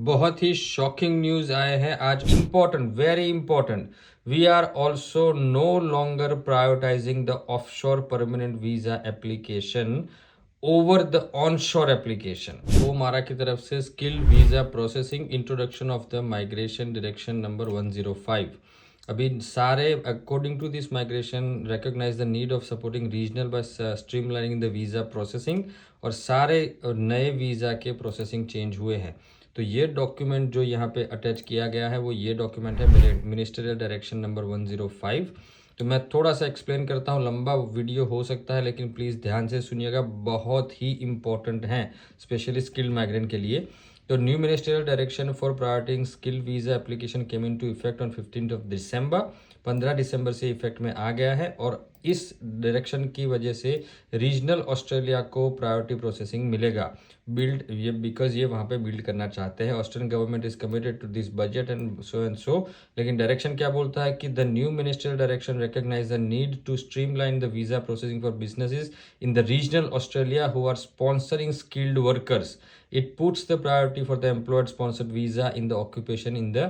बहुत ही shocking news आए हैं आज। Important, very important. We are also no longer prioritising the offshore permanent visa application over the onshore application. वो मारा की तरफ से skilled visa processing introduction of the migration direction number 105। अभी सारे according to this migration recognise the need of supporting regional by streamlining the visa processing, और सारे नए वीजा के प्रोसेसिंग चेंज हुए हैं। तो ये डॉक्यूमेंट जो यहाँ पे अटैच किया गया है वो ये डॉक्यूमेंट है मेरे मिनिस्ट्रियल डायरेक्शन नंबर 105। तो मैं थोड़ा सा एक्सप्लेन करता हूँ, लंबा वीडियो हो सकता है लेकिन प्लीज़ ध्यान से सुनिएगा, बहुत ही इंपॉर्टेंट है स्पेशली स्किल्ड माइग्रेंट के लिए। तो new ministerial direction for prioritising skilled visa application came into effect on 15 December. 15 दिसंबर से इफेक्ट में आ गया है, और इस डायरेक्शन की वजह से रीजनल ऑस्ट्रेलिया को प्रायोरिटी प्रोसेसिंग मिलेगा। बिल्ड ये बिकॉज ये वहाँ पे बिल्ड करना चाहते हैं। Australian government is committed to this budget and so. लेकिन डायरेक्शन क्या बोलता है कि the new ministerial direction recognise the need to streamline the visa processing for businesses in the regional Australia who are sponsoring skilled workers. It puts the priority for the employer sponsored visa in the occupation in the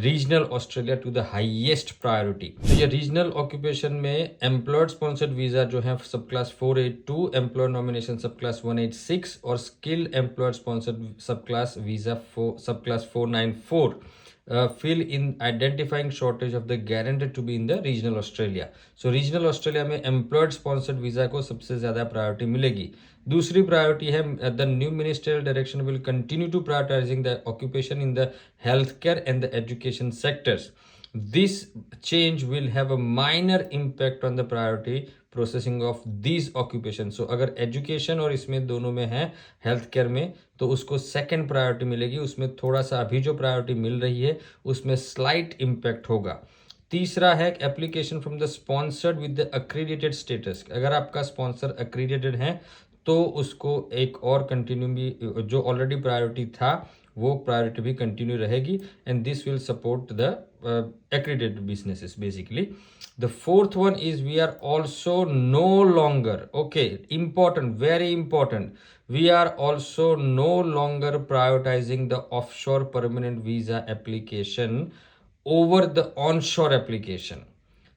regional Australia to the highest priority। तो ये regional occupation में employer sponsored visa जो है सब class 482, employer nomination सब class 186 और skilled employer sponsored सब class visa सब class 494 fill in identifying shortage of the guaranteed to be in the regional Australia। So regional Australia में employer sponsored visa को सबसे ज़्यादा प्रायोरिटी मिलेगी। दूसरी प्रायोरिटी है the new ministerial direction will continue to prioritising the occupation in the health care and the education sectors. This change will have a minor impact on the priority processing of this occupation. So अगर education और इसमें दोनों में है, health care में, तो उसको second priority मिलेगी। उसमें थोड़ा सा अभी जो प्रायोरिटी मिल रही है उसमें स्लाइट इम्पैक्ट होगा। तीसरा है application from the sponsored with the accredited status. अगर आपका स्पॉन्सर अक्रीडिटेड है तो उसको एक और कंटिन्यू भी, जो ऑलरेडी प्रायोरिटी था वो प्रायोरिटी भी कंटिन्यू रहेगी, and this will support the accredited businesses basically। The fourth one is we are also no longer, okay, important, very important, we are also no longer prioritizing the offshore permanent visa application over the onshore application।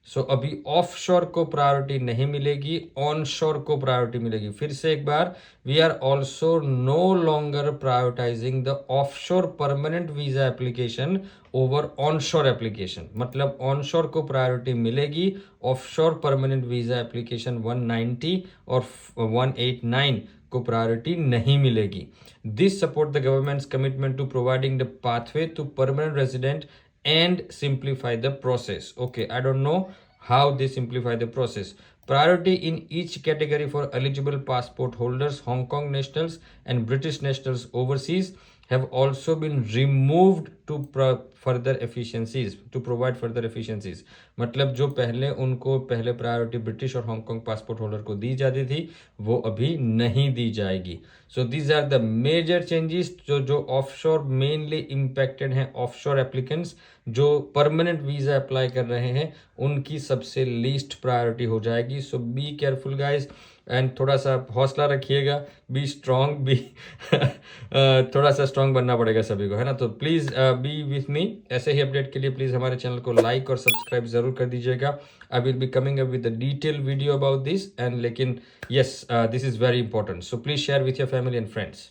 सो अभी of शोर को priority नहीं मिलेगी, on शोर को priority मिलेगी। फिर से एक बार, we are also no longer prioritising the offshore permanent visa application over onshore application. मतलब ऑन शोर को प्रायोरिटी मिलेगी, ऑफ शोर परमानेंट वीजा एप्लीकेशन 190 और 189 को प्रायोरिटी नहीं मिलेगी। This support the government's commitment to providing the pathway to permanent resident and simplify the process। Okay, I don't know how they simplify the process। Priority in each category for eligible passport holders, Hong Kong nationals and British nationals overseas have also been removed to further efficiencies, to provide further efficiencies। मतलब जो पहले उनको पहले priority British और Hong Kong passport holder को दी जाती थी वो अभी नहीं दी जाएगी। So these are the major changes जो ऑफशोर मेनली इम्पैक्टेड हैं। ऑफशोर एप्लीकेंट्स जो परमानेंट वीजा अप्लाई कर रहे हैं उनकी सबसे लीस्ट प्रायोरिटी हो जाएगी। So be careful guys, and थोड़ा सा हौसला रखिएगा, बी स्ट्रांग, बी थोड़ा सा स्ट्रांग बनना पड़ेगा सभी को, है ना। तो प्लीज़ बी विथ मी। ऐसे ही अपडेट के लिए प्लीज़ हमारे चैनल को लाइक और सब्सक्राइब ज़रूर कर दीजिएगा। I will be coming up with a detail video about this, and लेकिन yes, this is very important, so please share with your family and friends.